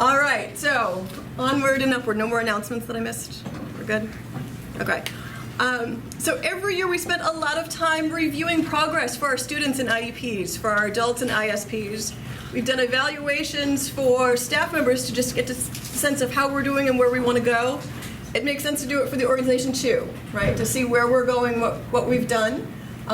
All right, so onward and upward. No more announcements that I missed? We're good? Okay. So every year we spent a lot of time reviewing progress for our students in IEPs, for our adults in ISPs. We've done evaluations for staff members to just get a sense of how we're doing and where we want to go. It makes sense to do it for the organization too, right? To see where we're going, what we've done.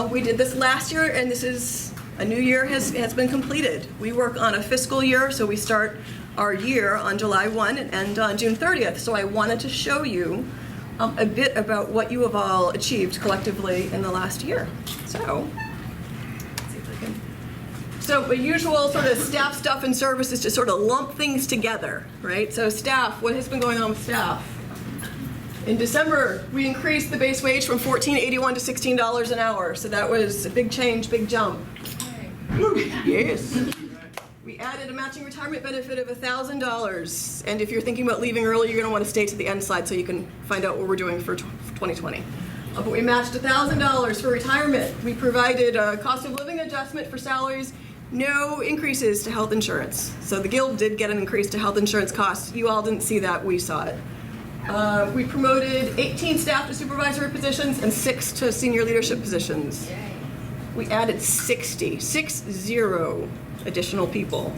We did this last year, and this is a new year has been completed. We work on a fiscal year, so we start our year on July 1 and end on June 30th. So I wanted to show you a bit about what you have all achieved collectively in the last year. So, let's see if I can. So the usual sort of staff stuff and service is to sort of lump things together, right? So staff, what has been going on with staff? In December, we increased the base wage from $14.81 to $16 an hour. So that was a big change, big jump. Yes. We added a matching retirement benefit of $1,000. And if you're thinking about leaving early, you're going to want to stay to the end slide so you can find out what we're doing for 2020. But we matched $1,000 for retirement. We provided a cost of living adjustment for salaries, no increases to health insurance. So the Guild did get an increase to health insurance costs. You all didn't see that, we saw it. We promoted 18 staff to supervisory positions and 6 to senior leadership positions. We added 60 additional people.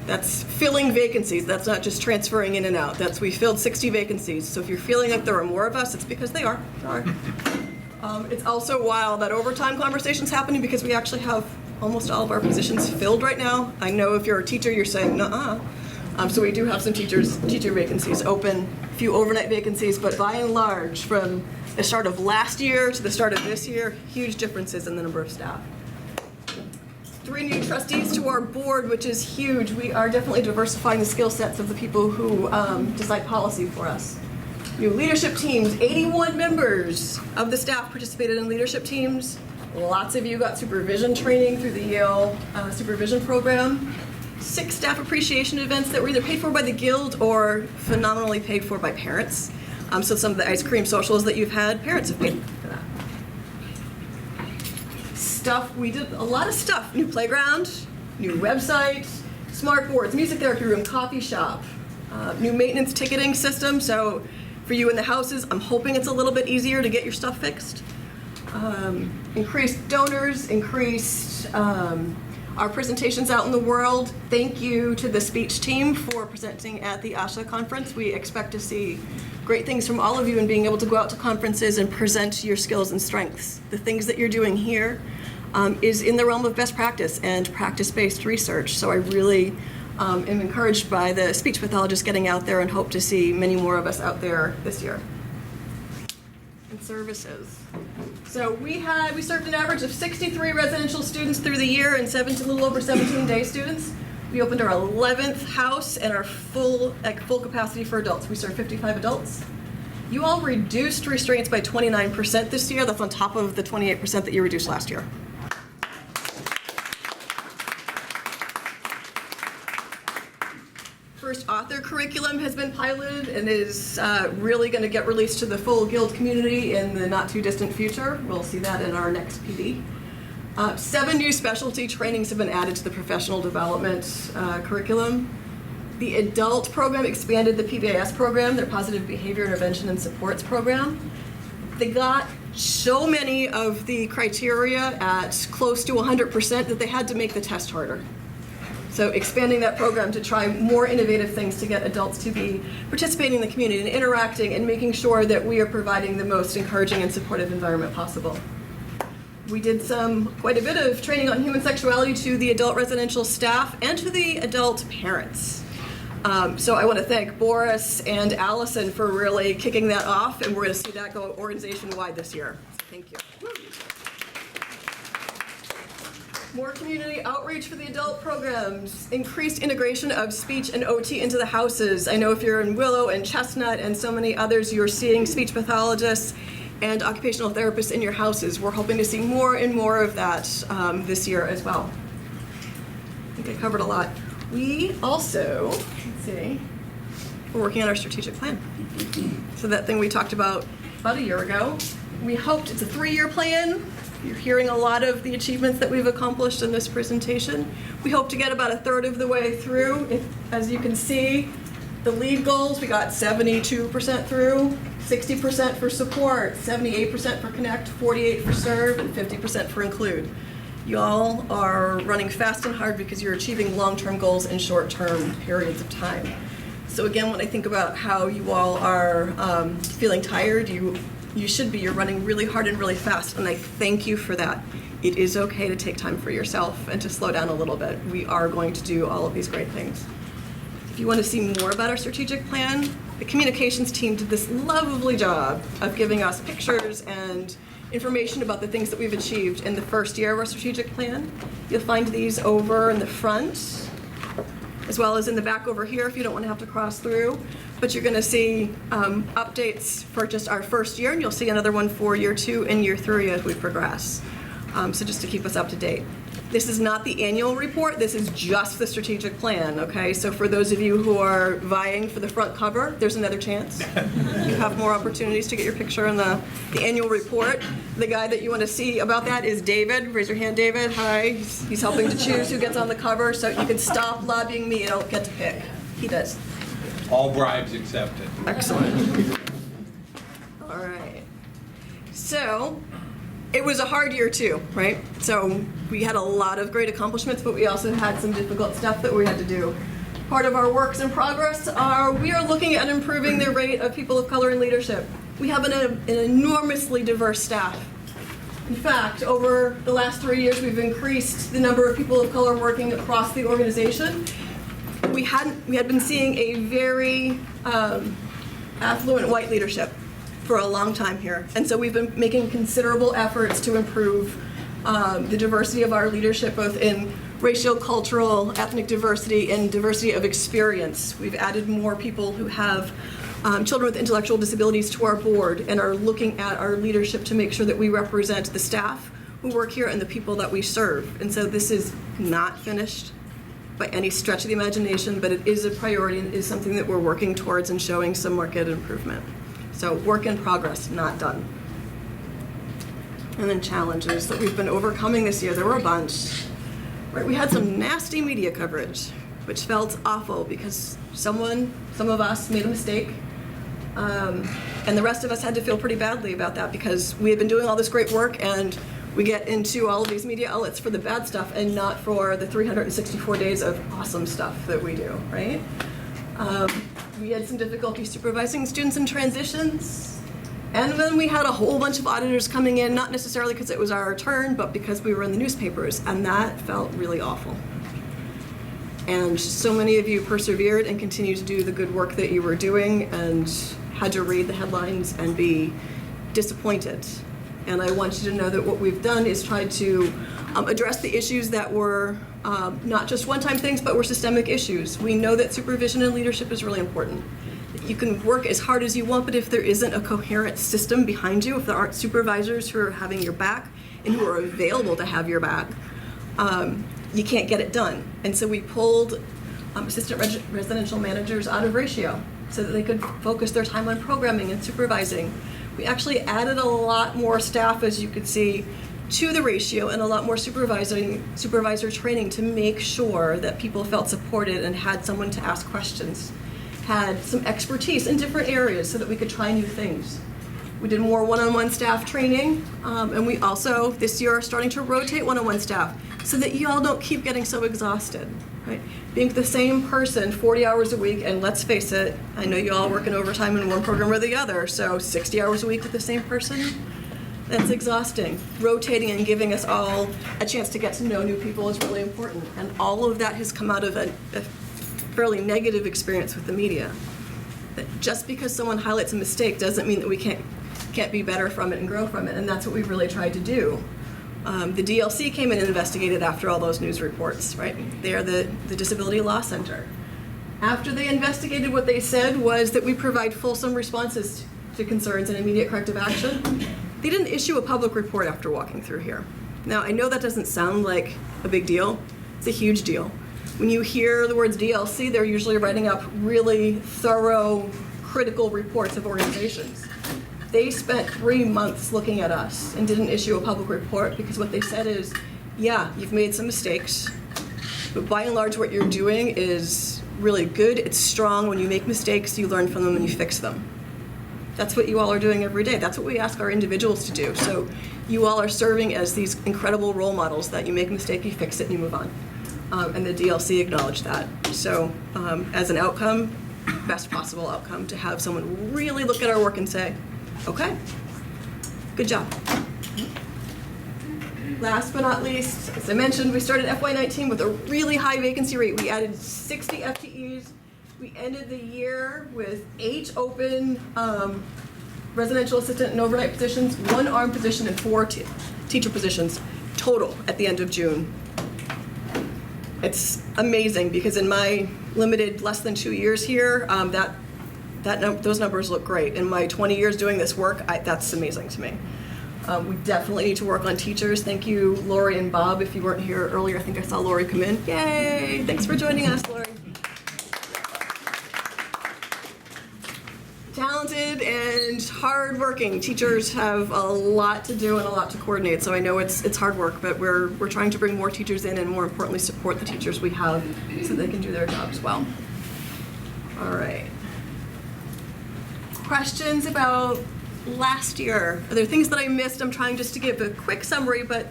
That's filling vacancies. That's not just transferring in and out. We filled 60 vacancies. So if you're feeling like there are more of us, it's because they are. Sorry. It's also wild that overtime conversation's happening because we actually have almost all of our positions filled right now. I know if you're a teacher, you're saying, nuh-uh. So we do have some teacher vacancies open, a few overnight vacancies, but by and large, from the start of last year to the start of this year, huge differences in the number of staff. 3 new trustees to our board, which is huge. We are definitely diversifying the skill sets of the people who decide policy for us. New leadership teams, 81 members of the staff participated in leadership teams. Lots of you got supervision training through the Yale supervision program. 6 staff appreciation events that were either paid for by the Guild or phenomenally paid for by parents. So some of the ice cream socials that you've had, parents have paid for that. We did a lot of stuff. New playground, new website, smart boards, music therapy room, coffee shop, new maintenance ticketing system. So for you in the houses, I'm hoping it's a little bit easier to get your stuff fixed. Increased donors, increased our presentations out in the world. Thank you to the speech team for presenting at the ASHA conference. We expect to see great things from all of you in being able to go out to conferences and present your skills and strengths. The things that you're doing here is in the realm of best practice and practice-based research. So I really am encouraged by the speech pathologists getting out there and hope to see many more of us out there this year. And services. So we served an average of 63 residential students through the year and a little over 17 day students. We opened our 11th house and our full capacity for adults. We serve 55 adults. You all reduced restraints by 29% this year. That's on top of the 28% that you reduced last year. First author curriculum has been piloted and is really going to get released to the full Guild community in the not too distant future. We'll see that in our next PD. 7 new specialty trainings have been added to the professional development curriculum. The adult program expanded the PBIS program, their positive behavior intervention and supports program. They got so many of the criteria at close to 100% that they had to make the test harder. So expanding that program to try more innovative things to get adults to be participating in the community and interacting and making sure that we are providing the most encouraging and supportive environment possible. We did quite a bit of training on human sexuality to the adult residential staff and to the adult parents. So I want to thank Boris and Allison for really kicking that off, and we're going to see that go organization-wide this year. Thank you. More community outreach for the adult programs, increased integration of speech and OT into the houses. I know if you're in Willow and Chestnut and so many others, you're seeing speech pathologists and occupational therapists in your houses. We're hoping to see more and more of that this year as well. I think I covered a lot. We also, we're working on our strategic plan. So that thing we talked about a year ago, we hoped it's a 3-year plan. You're hearing a lot of the achievements that we've accomplished in this presentation. We hope to get about a third of the way through. As you can see, the lead goals, we got 72% through, 60% for support, 78% for connect, 48% for serve, and 50% for include. You all are running fast and hard because you're achieving long-term goals in short-term periods of time. So again, when I think about how you all are feeling tired, you should be. You're running really hard and really fast, and I thank you for that. It is okay to take time for yourself and to slow down a little bit. We are going to do all of these great things. If you want to see more about our strategic plan, the communications team did this lovely job of giving us pictures and information about the things that we've achieved in the first year of our strategic plan. You'll find these over in the front, as well as in the back over here if you don't want to have to cross through. But you're going to see updates for just our first year, and you'll see another one for year 2 and year 3 as we progress. So just to keep us up to date. This is not the annual report, this is just the strategic plan, okay? So for those of you who are vying for the front cover, there's another chance. You have more opportunities to get your picture in the annual report. The guy that you want to see about that is David. Raise your hand, David. Hi. He's helping to choose who gets on the cover, so you can stop lobbying me. You don't get to pick. He does. All bribes accepted. Excellent. All right. So, it was a hard year too, right? So we had a lot of great accomplishments, but we also had some difficult stuff that we had to do. Part of our works in progress are we are looking at improving the rate of people of color in leadership. We have an enormously diverse staff. In fact, over the last 3 years, we've increased the number of people of color working across the organization. We had been seeing a very affluent white leadership for a long time here. And so we've been making considerable efforts to improve the diversity of our leadership, both in racial, cultural, ethnic diversity, and diversity of experience. We've added more people who have children with intellectual disabilities to our board and are looking at our leadership to make sure that we represent the staff who work here and the people that we serve. And so this is not finished by any stretch of the imagination, but it is a priority and it is something that we're working towards and showing some marked improvement. So work in progress, not done. And then challenges that we've been overcoming this year. There were a bunch. Right, we had some nasty media coverage, which felt awful because some of us made a mistake. And the rest of us had to feel pretty badly about that because we had been doing all this great work and we get into all of these media outlets for the bad stuff and not for the 364 days of awesome stuff that we do, right? We had some difficulty supervising students in transitions. And then we had a whole bunch of auditors coming in, not necessarily because it was our turn, but because we were in the newspapers, and that felt really awful. And so many of you persevered and continued to do the good work that you were doing and had to read the headlines and be disappointed. And I want you to know that what we've done is tried to address the issues that were not just one-time things, but were systemic issues. We know that supervision and leadership is really important. You can work as hard as you want, but if there isn't a coherent system behind you, if there aren't supervisors who are having your back and who are available to have your back, you can't get it done. And so we pulled assistant residential managers out of ratio so that they could focus their time on programming and supervising. We actually added a lot more staff, as you could see, to the ratio and a lot more supervisor training to make sure that people felt supported and had someone to ask questions, had some expertise in different areas so that we could try new things. We did more one-on-one staff training, and we also this year are starting to rotate one-on-one staff so that you all don't keep getting so exhausted, right? Being the same person 40 hours a week, and let's face it, I know you all working overtime in one program or the other, so 60 hours a week with the same person, that's exhausting. Rotating and giving us all a chance to get to know new people is really important, and all of that has come out of a fairly negative experience with the media. That just because someone highlights a mistake doesn't mean that we can't be better from it and grow from it, and that's what we've really tried to do. The DLC came in and investigated after all those news reports, right? They are the Disability Law Center. After they investigated, what they said was that we provide fulsome responses to concerns and immediate corrective action. They didn't issue a public report after walking through here. Now, I know that doesn't sound like a big deal. It's a huge deal. When you hear the words DLC, they're usually writing up really thorough, critical reports of organizations. they spent 3 months looking at us and didn't issue a public report because what they said is, yeah, you've made some mistakes, but by and large what you're doing is really good, it's strong. When you make mistakes, you learn from them and you fix them. That's what you all are doing every day. That's what we ask our individuals to do. So you all are serving as these incredible role models that you make a mistake, you fix it, and you move on. And the DLC acknowledged that. So as an outcome, best possible outcome, to have someone really look at our work and say, okay, good job. Last but not least, as I mentioned, we started FY19 with a really high vacancy rate. We added 60 FTEs. We ended the year with 8 open residential assistant and overnight positions, 1 ARM position, and 4 teacher positions total at the end of June. It's amazing because in my limited less than 2 years here, those numbers look great. In my 20 years doing this work, that's amazing to me. We definitely need to work on teachers. Thank you, Lori and Bob. If you weren't here earlier, I think I saw Lori come in. Yay! Thanks for joining us, Lori. Talented and hardworking teachers have a lot to do and a lot to coordinate. So I know it's hard work, but we're trying to bring more teachers in and more importantly support the teachers we have so they can do their jobs well. All right. Questions about last year? Are there things that I missed? I'm trying just to give a quick summary, but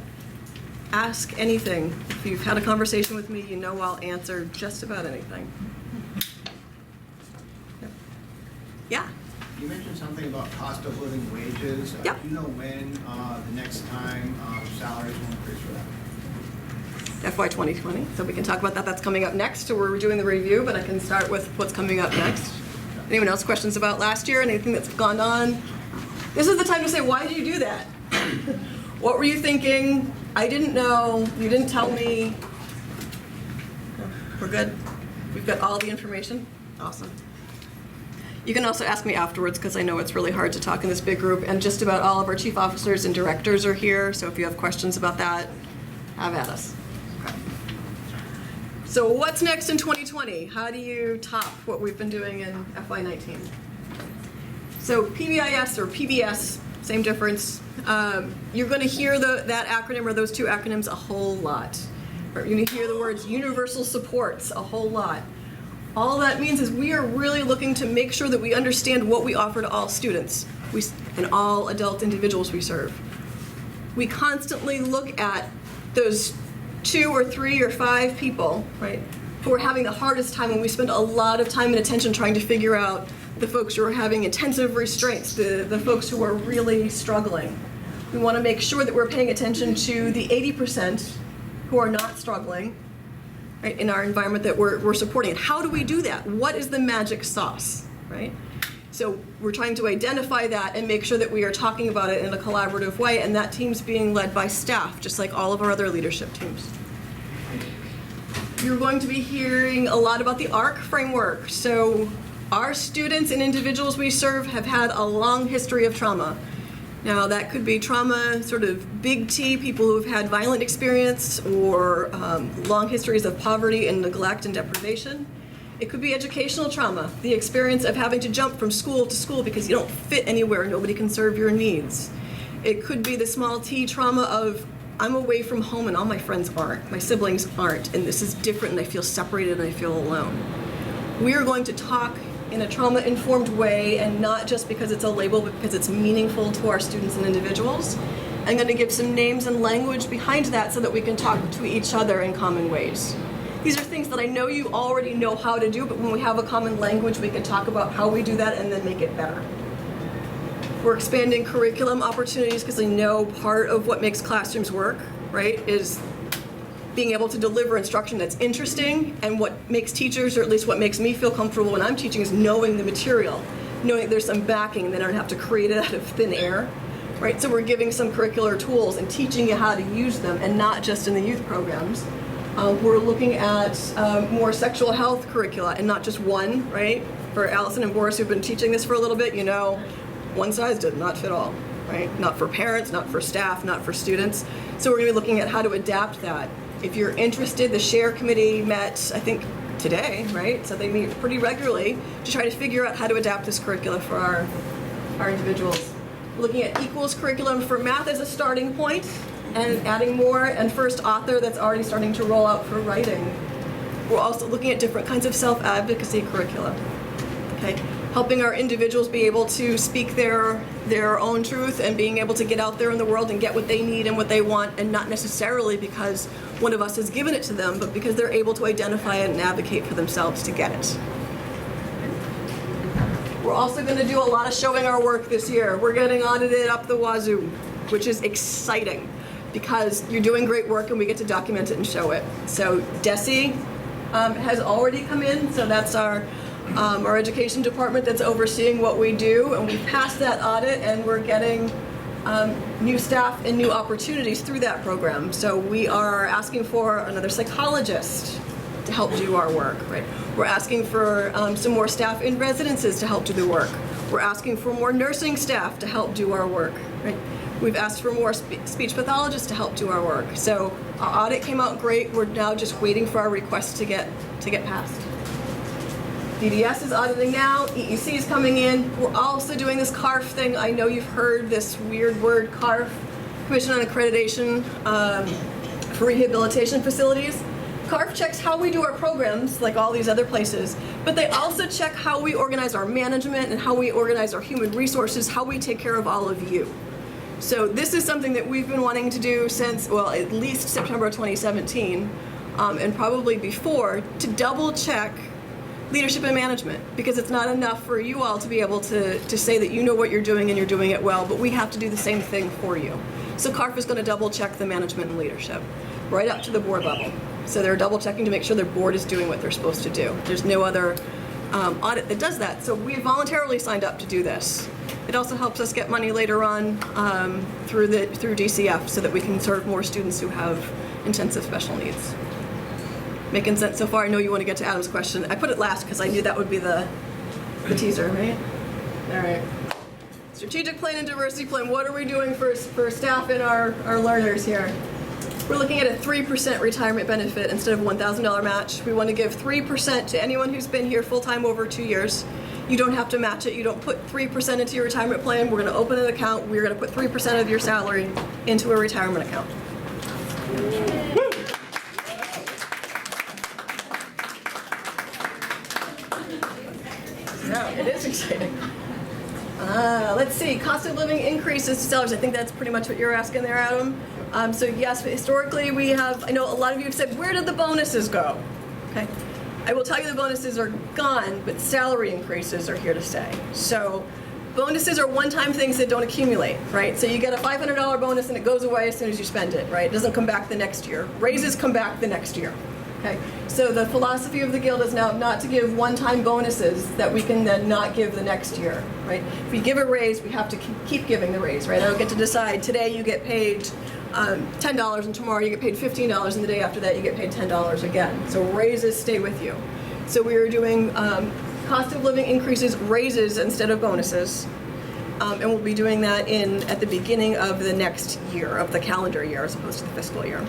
ask anything. If you've had a conversation with me, you know I'll answer just about anything. Yeah. You mentioned something about cost of living wages. Yep. Do you know when the next time salaries will increase for that? FY 2020, so we can talk about that. That's coming up next. So we're doing the review, but I can start with what's coming up next. Anyone else questions about last year? Anything that's gone on? This is the time to say, why did you do that? What were you thinking? I didn't know. You didn't tell me. We're good? We've got all the information? Awesome. You can also ask me afterwards because I know it's really hard to talk in this big group, and just about all of our chief officers and directors are here, so if you have questions about that, have at us. Okay. So what's next in 2020? How do you top what we've been doing in FY19? So PBIS or PBS, same difference. You're going to hear that acronym or those 2 acronyms a whole lot. You're going to hear the words universal supports a whole lot. All that means is we are really looking to make sure that we understand what we offer to all students and all adult individuals we serve. We constantly look at those 2 or 3 or 5 people, right, who are having the hardest time, and we spend a lot of time and attention trying to figure out the folks who are having intensive restraints, the folks who are really struggling. We want to make sure that we're paying attention to the 80% who are not struggling, right, in our environment that we're supporting. And how do we do that? What is the magic sauce, right? So we're trying to identify that and make sure that we are talking about it in a collaborative way, and that team's being led by staff, just like all of our other leadership teams. You're going to be hearing a lot about the ARC framework. So our students and individuals we serve have had a long history of trauma. Now, that could be trauma, sort of big T, people who have had violent experience or long histories of poverty and neglect and deprivation. It could be educational trauma, the experience of having to jump from school to school because you don't fit anywhere, nobody can serve your needs. It could be the small T trauma of, I'm away from home and all my friends aren't, my siblings aren't, and this is different and I feel separated and I feel alone. We are going to talk in a trauma-informed way, and not just because it's a label, but because it's meaningful to our students and individuals. I'm going to give some names and language behind that so that we can talk to each other in common ways. These are things that I know you already know how to do, but when we have a common language, we can talk about how we do that and then make it better. We're expanding curriculum opportunities because I know part of what makes classrooms work, right, is being able to deliver instruction that's interesting, and what makes teachers, or at least what makes me feel comfortable when I'm teaching, is knowing the material, knowing there's some backing, and they don't have to create it out of thin air, right? So we're giving some curricular tools and teaching you how to use them, and not just in the youth programs. We're looking at more sexual health curricula, and not just one, right? For Allison and Boris, who've been teaching this for a little bit, you know, one size did not fit all, right? Not for parents, not for staff, not for students. So we're going to be looking at how to adapt that. If you're interested, the SHARE committee met, I think, today, right? So they meet pretty regularly to try to figure out how to adapt this curricula for our individuals. looking at equals curriculum for math as a starting point and adding more, and first author that's already starting to roll out for writing. We're also looking at different kinds of self-advocacy curriculum. Okay, helping our individuals be able to speak their own truth and being able to get out there in the world and get what they need and what they want, and not necessarily because one of us has given it to them, but because they're able to identify it and advocate for themselves to get it. We're also going to do a lot of showing our work this year. We're getting audited up the wazoo, which is exciting because you're doing great work and we get to document it and show it. So DESE has already come in, so that's our education department that's overseeing what we do, and we passed that audit and we're getting new staff and new opportunities through that program. So we are asking for another psychologist to help do our work, right? We're asking for some more staff in residences to help do the work. We're asking for more nursing staff to help do our work, right? We've asked for more speech pathologists to help do our work. So our audit came out great. We're now just waiting for our request to get passed. DDS is auditing now, EEC is coming in. We're also doing this CARF thing. I know you've heard this weird word, CARF, Commission on Accreditation for Rehabilitation Facilities. CARF checks how we do our programs, like all these other places, but they also check how we organize our management and how we organize our human resources, how we take care of all of you. So this is something that we've been wanting to do since, well, at least September 2017, and probably before, to double check leadership and management, because it's not enough for you all to be able to say that you know what you're doing and you're doing it well, but we have to do the same thing for you. So CARF is going to double check the management and leadership, right up to the board level. So they're double checking to make sure their board is doing what they're supposed to do. There's no other audit that does that, so we voluntarily signed up to do this. It also helps us get money later on through DCF so that we can serve more students who have intensive special needs. Making sense so far? I know you want to get to Adam's question. I put it last because I knew that would be the teaser, right? All right. Strategic plan and diversity plan. What are we doing for staff and our learners here? We're looking at a 3% retirement benefit instead of $1,000 match. We want to give 3% to anyone who's been here full-time over 2 years. You don't have to match it. You don't put 3% into your retirement plan. We're going to open an account. We're going to put 3% of your salary into a retirement account. So it is exciting. Let's see, cost of living increases to salaries. I think that's pretty much what you're asking there, Adam. So yes, historically we have, I know a lot of you have said, where did the bonuses go? Okay, I will tell you the bonuses are gone, but salary increases are here to stay. So bonuses are one-time things that don't accumulate, right? So you get a $500 bonus and it goes away as soon as you spend it, right? It doesn't come back the next year. Raises come back the next year. Okay, so the philosophy of the Guild is now not to give one-time bonuses that we can then not give the next year, right? If we give a raise, we have to keep giving the raise, right? I don't get to decide today you get paid $10 and tomorrow you get paid $15 and the day after that you get paid $10 again. So raises stay with you. So we are doing cost of living increases, raises instead of bonuses. And we'll be doing that at the beginning of the next year, of the calendar year, as opposed to the fiscal year.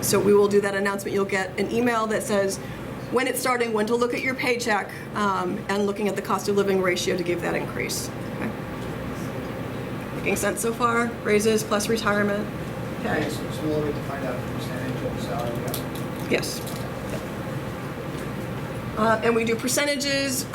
So we will do that announcement. You'll get an email that says when it's starting, when to look at your paycheck, and looking at the cost of living ratio to give that increase. Okay. Making sense so far? Raises plus retirement. Okay. So we'll wait to find out the percentage of the salary. Yes. And we do percentages.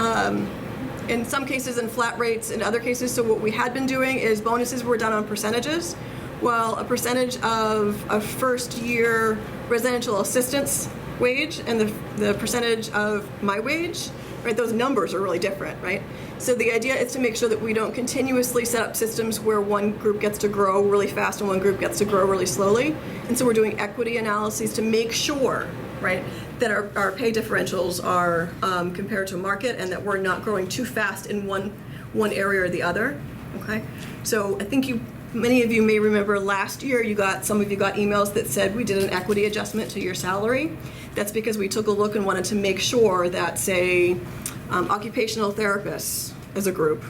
In some cases in flat rates, in other cases, so what we had been doing is bonuses were done on percentages, while a percentage of a first year residential assistant's wage and the percentage of my wage, right, those numbers are really different, right? So the idea is to make sure that we don't continuously set up systems where one group gets to grow really fast and one group gets to grow really slowly. And so we're doing equity analyses to make sure, right, that our pay differentials are compared to market and that we're not growing too fast in one area or the other, okay? So I think many of you may remember last year some of you got emails that said we did an equity adjustment to your salary. That's because we took a look and wanted to make sure that, say, occupational therapists as a group,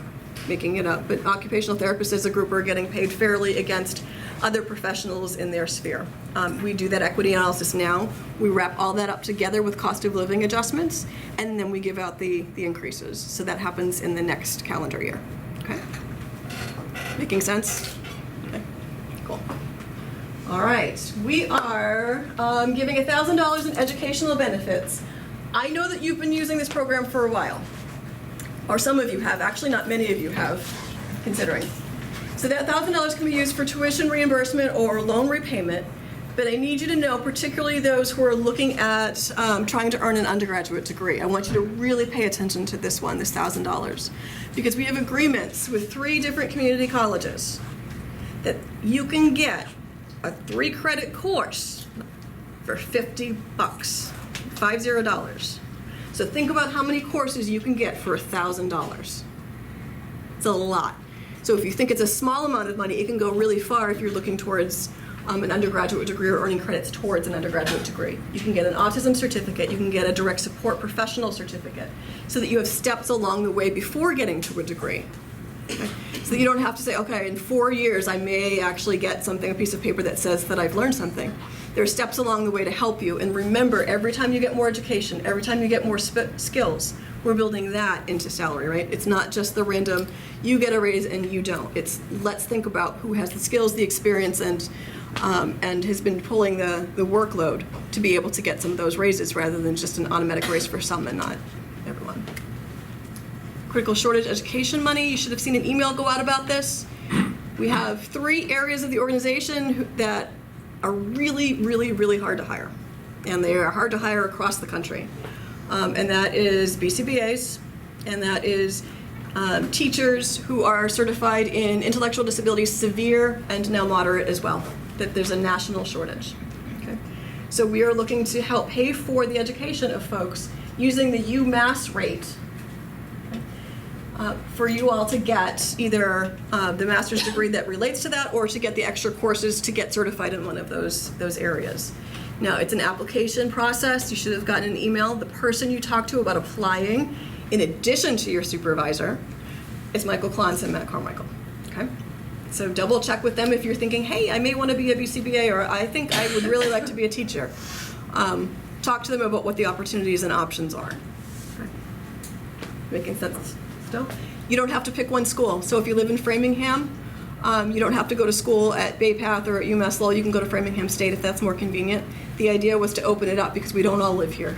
making it up, but occupational therapists as a group are getting paid fairly against other professionals in their sphere. We do that equity analysis now. We wrap all that up together with cost of living adjustments, and then we give out the increases. So that happens in the next calendar year. Okay. Making sense? Okay, cool. All right, we are giving $1,000 in educational benefits. I know that you've been using this program for a while, or some of you have. Actually, not many of you have, considering. So that $1,000 can be used for tuition reimbursement or loan repayment, but I need you to know, particularly those who are looking at trying to earn an undergraduate degree, I want you to really pay attention to this one, this $1,000, because we have agreements with 3 different community colleges that you can get a 3-credit course for $50, $50. So think about how many courses you can get for $1,000. It's a lot. So if you think it's a small amount of money, it can go really far if you're looking towards an undergraduate degree or earning credits towards an undergraduate degree. You can get an autism certificate, you can get a direct support professional certificate, so that you have steps along the way before getting to a degree. Okay? So that you don't have to say, okay, in 4 years I may actually get something, a piece of paper that says that I've learned something. There are steps along the way to help you, and remember, every time you get more education, every time you get more skills, we're building that into salary, right? It's not just the random, you get a raise and you don't. It's let's think about who has the skills, the experience, and has been pulling the workload to be able to get some of those raises rather than just an automatic raise for some and not everyone. Critical shortage education money, you should have seen an email go out about this. We have 3 areas of the organization that are really, really, really hard to hire. And they are hard to hire across the country. And that is BCBAs, and that is teachers who are certified in intellectual disabilities, severe and now moderate as well, that there's a national shortage. Okay? So we are looking to help pay for the education of folks using the UMass rate for you all to get either the master's degree that relates to that or to get the extra courses to get certified in one of those areas. Now, it's an application process. You should have gotten an email. The person you talk to about applying, in addition to your supervisor, is Michael Klons and Matt Carmichael. Okay? So double check with them if you're thinking, hey, I may want to be a BCBA, or I think I would really like to be a teacher. Talk to them about what the opportunities and options are. Okay. Making sense still? You don't have to pick one school. So if you live in Framingham, you don't have to go to school at Bay Path or at UMass Lowell. You can go to Framingham State if that's more convenient. The idea was to open it up because we don't all live here.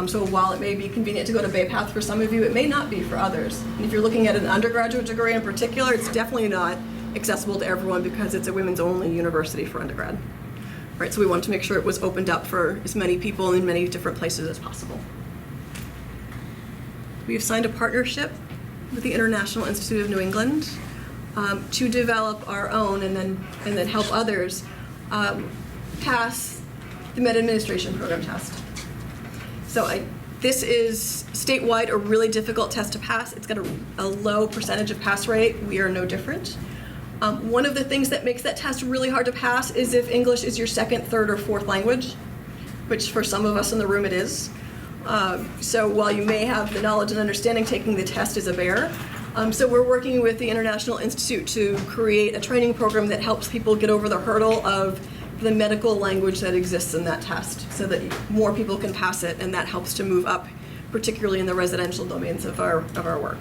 So while it may be convenient to go to Bay Path for some of you, it may not be for others. And if you're looking at an undergraduate degree in particular, it's definitely not accessible to everyone because it's a women's only university for undergrad. Right, so we wanted to make sure it was opened up for as many people in many different places as possible. We have signed a partnership with the International Institute of New England to develop our own and then help others pass the Med Administration Program test. So this is statewide a really difficult test to pass. It's got a low percentage of pass rate. We are no different. One of the things that makes that test really hard to pass is if English is your second, third, or fourth language, which for some of us in the room it is. So while you may have the knowledge and understanding, taking the test is a bear. So we're working with the International Institute to create a training program that helps people get over the hurdle of the medical language that exists in that test so that more people can pass it, and that helps to move up, particularly in the residential domains of our work.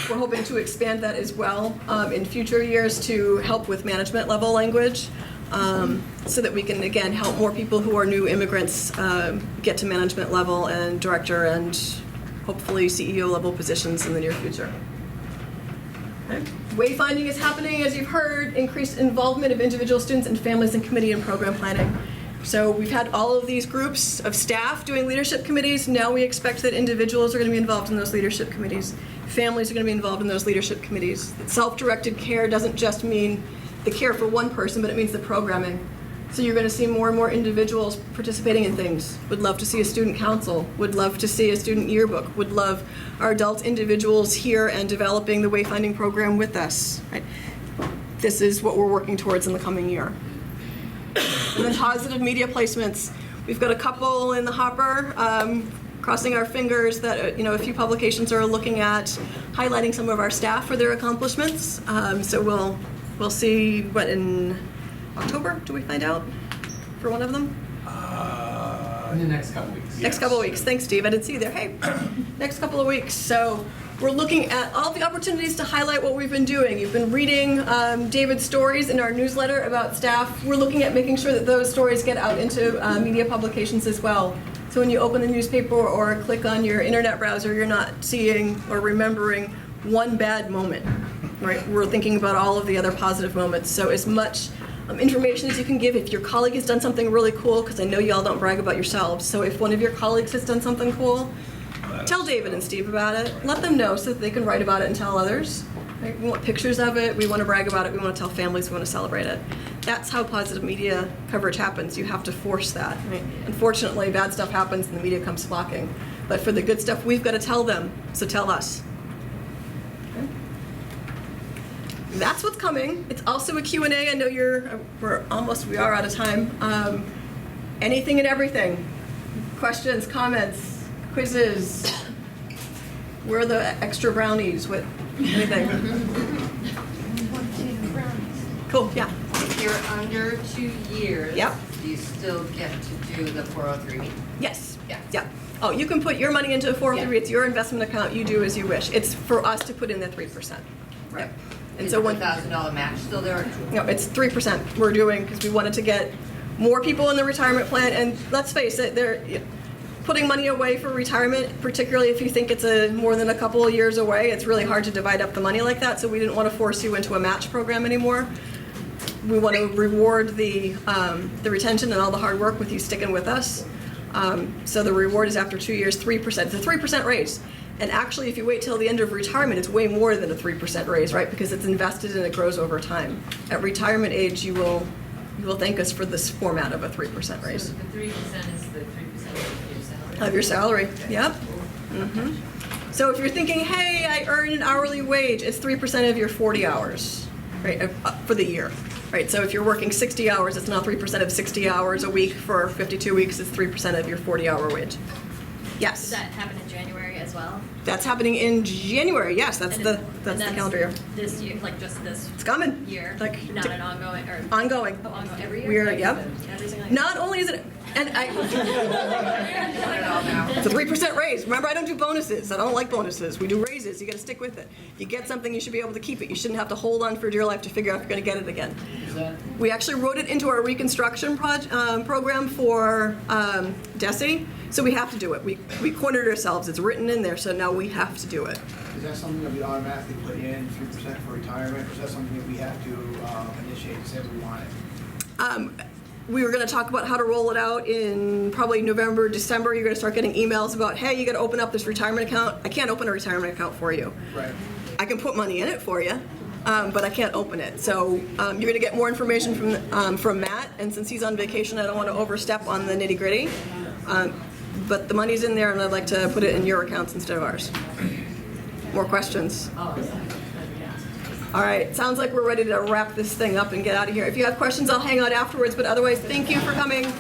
We're hoping to expand that as well in future years to help with management level language so that we can, again, help more people who are new immigrants get to management level and director and hopefully CEO level positions in the near future. Okay. Wayfinding is happening, as you've heard, increased involvement of individual students and families in committee and program planning. So we've had all of these groups of staff doing leadership committees. Now we expect that individuals are going to be involved in those leadership committees. Families are going to be involved in those leadership committees. Self-directed care doesn't just mean the care for one person, but it means the programming. So you're going to see more and more individuals participating in things. Would love to see a student council, would love to see a student yearbook, would love our adult individuals here and developing the Wayfinding program with us. Right? This is what we're working towards in the coming year. And then positive media placements. We've got a couple in the hopper, crossing our fingers that a few publications are looking at highlighting some of our staff for their accomplishments. So we'll see what in October, do we find out for one of them? In the next couple weeks. Next couple of weeks. Thanks, Steve. I didn't see you there. Hey, next couple of weeks. So we're looking at all the opportunities to highlight what we've been doing. You've been reading David's stories in our newsletter about staff. We're looking at making sure that those stories get out into media publications as well. So when you open the newspaper or click on your internet browser, you're not seeing or remembering one bad moment, right? We're thinking about all of the other positive moments. So as much information as you can give. If your colleague has done something really cool, because I know y'all don't brag about yourselves, so if one of your colleagues has done something cool, tell David and Steve about it. Let them know so that they can write about it and tell others. Right? We want pictures of it. We want to brag about it. We want to tell families. We want to celebrate it. That's how positive media coverage happens. You have to force that. Right? Unfortunately, bad stuff happens and the media comes flocking. But for the good stuff, we've got to tell them. So tell us. Okay? That's what's coming. It's also a Q&A. I know we are out of time. Anything and everything. Questions, comments, quizzes. Where are the extra brownies with anything? Cool, yeah. If you're under 2 years, Yep. you still get to do the 403. Yes. Yeah. Yeah. Oh, you can put your money into a 403. Yeah. It's your investment account. You do as you wish. It's for us to put in the 3%. Right. Yep. And Is so the when $1,000 match still there? no, it's 3% we're doing because we wanted to get more people in the retirement plan. And let's face it, they're putting money away for retirement, particularly if you think it's more than a couple of years away. It's really hard to divide up the money like that. So we didn't want to force you into a match program anymore. We want to reward the retention and all the hard work with you sticking with us. So the reward is after 2 years, 3%. It's a 3% raise. And actually, if you wait till the end of retirement, it's way more than a 3% raise, right? Because it's invested and it grows over time. At retirement age, you will thank us for this format of a 3% raise. So the 3% is the 3% of your salary? Of your salary, yep. Mm-hmm. So if you're thinking, hey, I earn an hourly wage, it's 3% of your 40 hours, right, for the year. Right, so if you're working 60 hours, it's not 3% of 60 hours a week for 52 weeks, it's 3% of your 40-hour wage. Yes. Does that happen in January as well? That's happening in January, yes, that's And the calendar year. This year, like just this It's coming. year, Like, not an ongoing, or ongoing. oh, ongoing every year? We're, yep. Every single year? Not only is it, and it's a 3% raise. Remember, I don't do bonuses. I don't like bonuses. We do raises. You got to stick with it. You get something, you should be able to keep it. You shouldn't have to hold on for dear life to figure out if you're going to get it again. We actually wrote it into our reconstruction program for DESE, so we have to do it. We cornered ourselves. It's written in there, so now we have to do it. Is that something that we automatically put in, 3% for retirement, or is that something that we have to initiate and say we want it? We were going to talk about how to roll it out in probably November, December. You're going to start getting emails about, hey, you got to open up this retirement account. I can't open a retirement account for you. Right. I can put money in it for you, but I can't open it. So you're going to get more information from Matt, and since he's on vacation, I don't want to overstep on the nitty-gritty. But the money's in there, and I'd like to put it in your accounts instead of ours. More questions? All right, sounds like we're ready to wrap this thing up and get out of here. If you have questions, I'll hang out afterwards, but otherwise, thank you for coming.